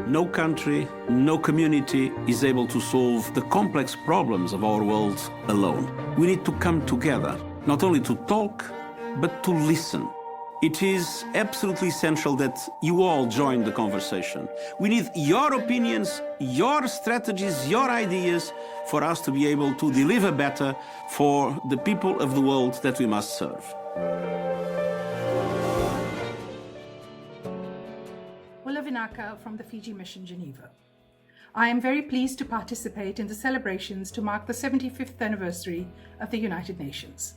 No country, no community is able to solve the complex problems of our world alone. We need to come together, not only to talk, but to listen. It is absolutely essential that you all join the conversation. We need your opinions, your strategies, your ideas for us to be able to deliver better for the people of the world that we must serve. Vinaka from the Fiji Mission, Geneva. I am very pleased to participate in the celebrations to mark the 75th anniversary of the United Nations.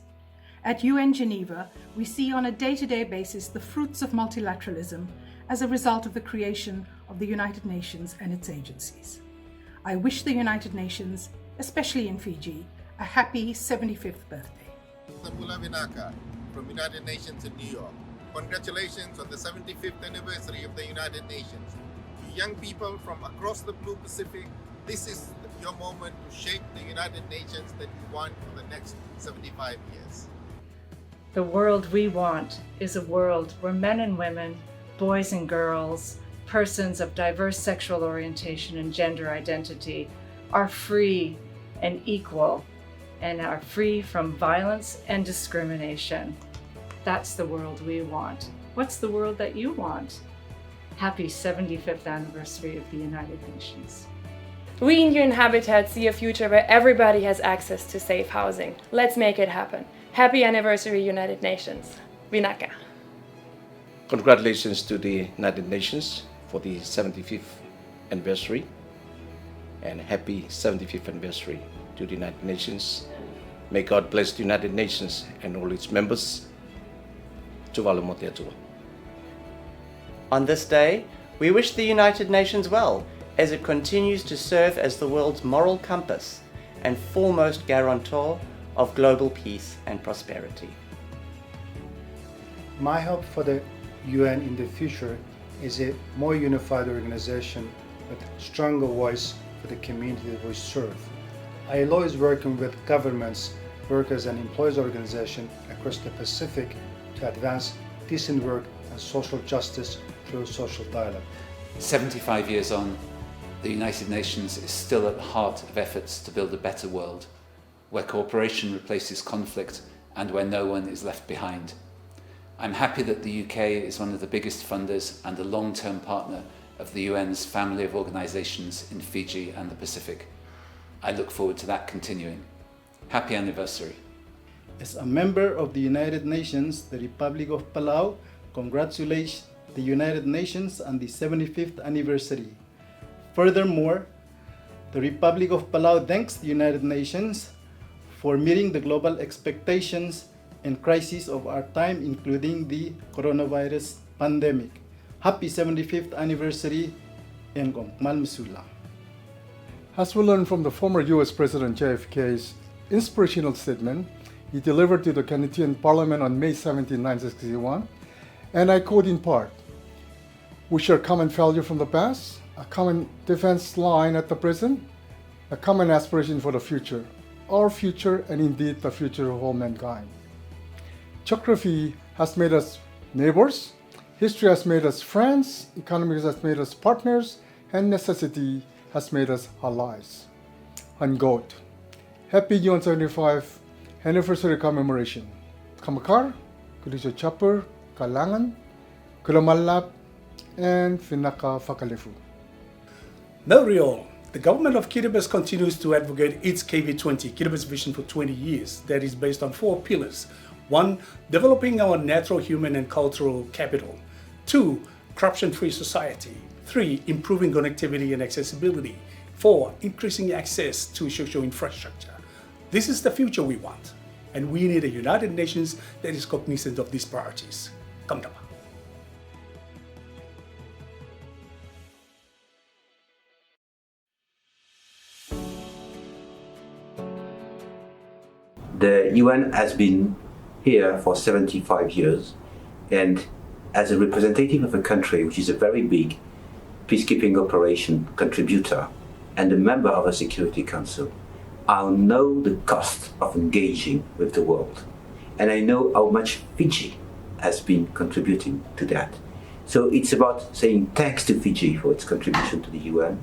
At UN Geneva, we see on a day-to-day basis the fruits of multilateralism as a result of the creation of the United Nations and its agencies. I wish the United Nations, especially in Fiji, a happy 75th birthday. Suva Vinaka from United Nations in New York. Congratulations on the 75th anniversary of the United Nations. To young people from across the Blue Pacific, this is your moment to shape the United Nations that you want for the next 75 years. The world we want is a world where men and women, boys and girls, persons of diverse sexual orientation and gender identity are free and equal and are free from violence and discrimination. That's the world we want. What's the world that you want? Happy 75th anniversary of the United Nations. We in UN Habitat see a future where everybody has access to safe housing. Let's make it happen. Happy anniversary, United Nations. Vinaka. Congratulations to the United Nations for the 75th anniversary, and happy 75th anniversary to the United Nations. May God bless the United Nations and all its members. On this day, we wish the United Nations well as it continues to serve as the world's moral compass and foremost guarantor of global peace and prosperity. My hope for the UN in the future is a more unified organization with stronger voice for the community that we serve. ILO is working with governments, workers and employees organizations across the Pacific to advance decent work and social justice through social dialogue. 75 years on, the United Nations is still at the heart of efforts to build a better world, where cooperation replaces conflict and where no one is left behind. I'm happy that the UK is one of the biggest funders and a long-term partner of the UN's family of organisations in Fiji and the Pacific. I look forward to that continuing. Happy anniversary. As a member of the United Nations, the Republic of Palau congratulates the United Nations on the 75th anniversary. Furthermore, the Republic of Palau thanks the United Nations for meeting the global expectations and crises of our time, including the coronavirus pandemic. Happy 75th anniversary, Engong Malmusula. As we learned from the former US President JFK's inspirational statement he delivered to the Canadian Parliament on May 17, 1961, and I quote in part, "We share common value from the past, a common defense line at the present, a common aspiration for the future, our future and indeed the future of all mankind." Geography has made us neighbors, history has made us friends, economics has made us partners, and necessity has made us allies. Unquote. Happy UN 75 Anniversary Commemoration. Kamakar, Kulisyo Chapter, Kalangan, Kulamalap, and Vinaka Fakalefu. Melriol, the government of Kiribati continues to advocate its KV20, Kiribati's vision for 20 years, that is based on 4 pillars. 1. Developing our natural, human, and cultural capital. 2. Corruption-free society. 3. Improving connectivity and accessibility. 4. Increasing access to social infrastructure. This is the future we want, and we need a United Nations that is cognizant of these priorities. Kamdapa. The UN has been here for 75 years, and as a representative of a country which is a very big peacekeeping operation contributor and a member of a Security Council, I know the cost of engaging with the world, and I know how much Fiji has been contributing to that. So it's about saying thanks to Fiji for its contribution to the UN,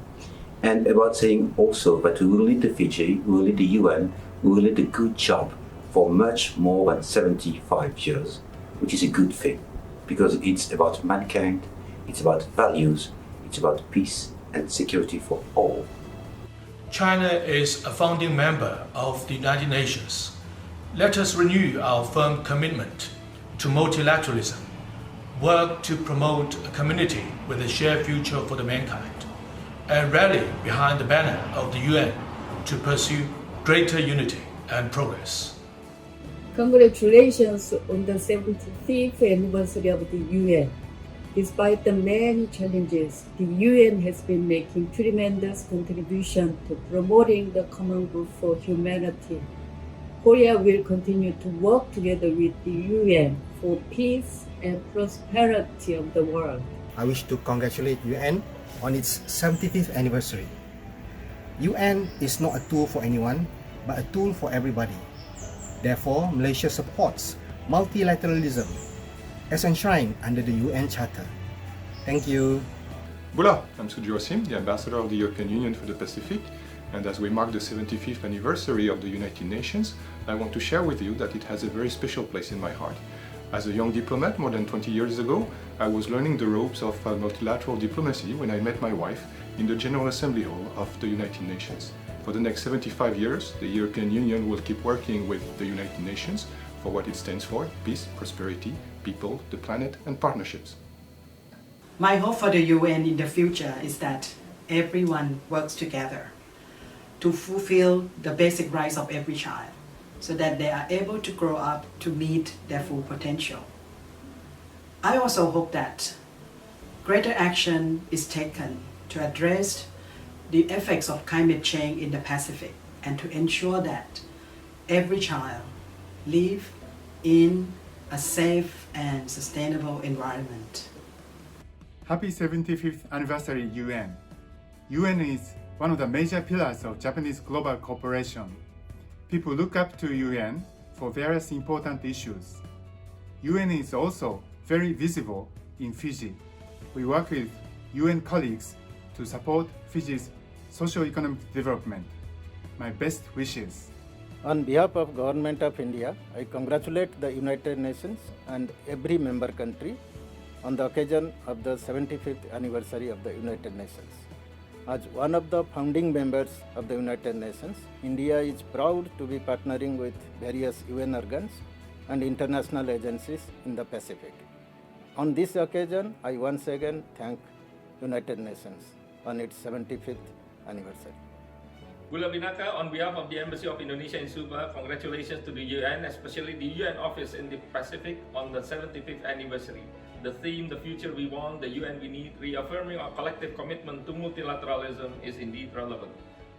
and about saying also that we will lead the Fiji, we will lead the UN, we will lead a good job for much more than 75 years, which is a good thing, because it's about mankind, it's about values, it's about peace and security for all. China is a founding member of the United Nations. Let us renew our firm commitment to multilateralism, work to promote a community with a shared future for the mankind, and rally behind the banner of the UN to pursue greater unity and progress. Congratulations on the 75th anniversary of the UN. Despite the many challenges, the UN has been making tremendous contribution to promoting the common good for humanity. Korea will continue to work together with the UN for peace and prosperity of the world. I wish to congratulate UN on its 75th anniversary. UN is not a tool for anyone, but a tool for everybody. Therefore, Malaysia supports multilateralism as enshrined under the UN Charter. Thank you. Bula, I'm Suji Wasim, the Ambassador of the European Union for the Pacific, and as we mark the 75th anniversary of the United Nations, I want to share with you that it has a very special place in my heart. As a young diplomat more than 20 years ago, I was learning the ropes of multilateral diplomacy when I met my wife in the General Assembly Hall of the United Nations. For the next 75 years, the European Union will keep working with the United Nations for what it stands for: peace, prosperity, people, the planet, and partnerships. My hope for the UN in the future is that everyone works together to fulfill the basic rights of every child, so that they are able to grow up to meet their full potential. I also hope that greater action is taken to address the effects of climate change in the Pacific and to ensure that every child live in a safe and sustainable environment. Happy 75th anniversary, UN. UN is one of the major pillars of Japanese global cooperation. People look up to UN for various important issues. UN is also very visible in Fiji. We work with UN colleagues to support Fiji's socio-economic development. My best wishes. On behalf of Government of India, I congratulate the United Nations and every member country on the occasion of the 75th anniversary of the United Nations. As one of the founding members of the United Nations, India is proud to be partnering with various UN organs and international agencies in the Pacific. On this occasion, I once again thank United Nations on its 75th anniversary. Gula Binaka, on behalf of the Embassy of Indonesia in Suva, congratulations to the UN, especially the UN office in the Pacific on the 75th anniversary. The theme, the future we want, the UN we need, reaffirming our collective commitment to multilateralism is indeed relevant.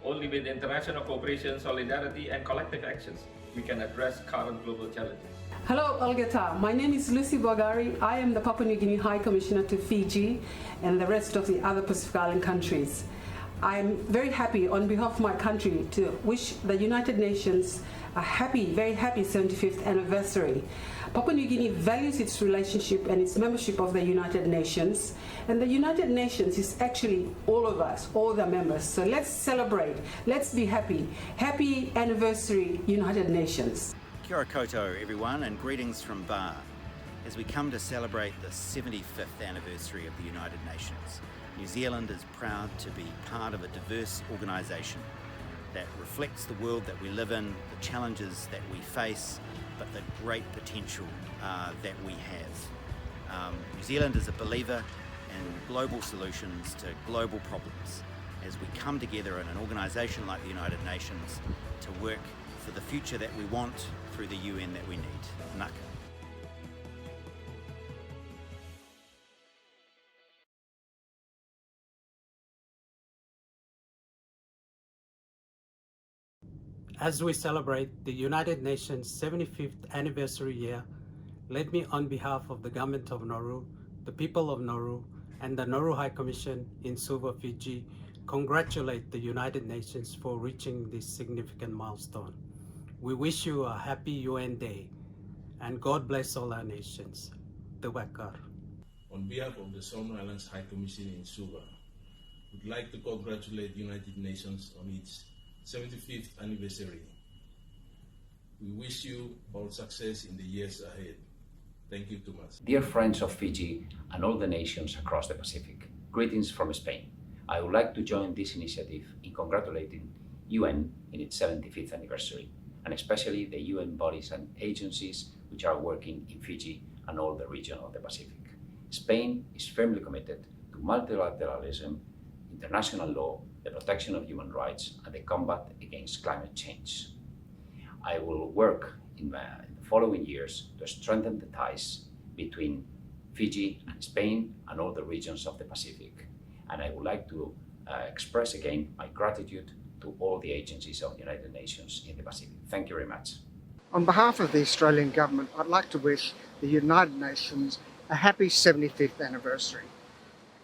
Only with international cooperation, solidarity and collective actions, we can address current global challenges. Hello, Olgeta. My name is Lucy Bogari. I am the Papua New Guinea High Commissioner to Fiji and the rest of the other Pacific Island countries. I am very happy on behalf of my country to wish the United Nations a happy, very happy 75th anniversary. Papua New Guinea values its relationship and its membership of the United Nations, and the United Nations is actually all of us, all the members. So let's celebrate, let's be happy. Happy anniversary, United Nations. Kia ora koutou everyone, and greetings from Bar as we come to celebrate the 75th anniversary of the United Nations. New Zealand is proud to be part of a diverse organisation that reflects the world that we live in, the challenges that we face, but the great potential that we have. New Zealand is a believer in global solutions to global problems as we come together in an organisation like the United Nations to work for the future that we want through the UN that we need. Naka. As we celebrate the United Nations 75th anniversary year, let me, on behalf of the government of Nauru, the people of Nauru, and the Nauru High Commission in Suva, Fiji, congratulate the United Nations for reaching this significant milestone. We wish you a happy UN Day, and God bless all our nations. Tawakar. on behalf of the Solomon Islands High Commission in Suva, would like to congratulate the United Nations on its 75th anniversary. We wish you all success in the years ahead. Thank you too much. Dear friends of Fiji and all the nations across the Pacific, greetings from Spain. I would like to join this initiative in congratulating UN in its 75th anniversary, and especially the UN bodies and agencies which are working in Fiji and all the region of the Pacific. Spain is firmly committed to multilateralism, international law, the protection of human rights, and the combat against climate change. I will work in the following years to strengthen the ties between Fiji and Spain and all the regions of the Pacific. And I would like to express again my gratitude to all the agencies of the United Nations in the Pacific. Thank you very much. On behalf of the Australian Government, I'd like to wish the United Nations a happy 75th anniversary.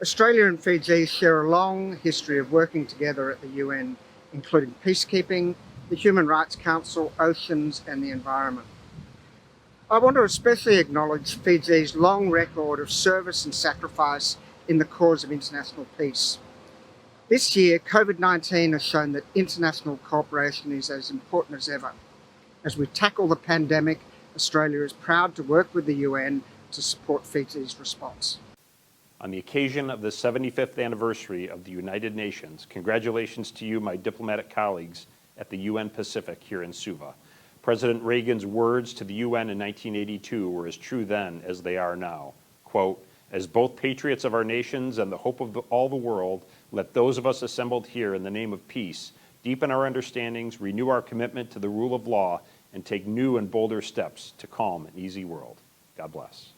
Australia and Fiji share a long history of working together at the UN, including peacekeeping, the Human Rights Council, oceans and the environment. I want to especially acknowledge Fiji's long record of service and sacrifice in the cause of international peace. This year, COVID-19 has shown that international cooperation is as important as ever. As we tackle the pandemic, Australia is proud to work with the UN to support Fiji's response. On the occasion of the 75th anniversary of the United Nations, congratulations to you, my diplomatic colleagues at the UN Pacific here in Suva. President Reagan's words to the UN in 1982 were as true then as they are now. Quote, "As both patriots of our nations and the hope of all the world, let those of us assembled here in the name of peace deepen our understandings, renew our commitment to the rule of law, and take new and bolder steps to calm an easy world." God bless.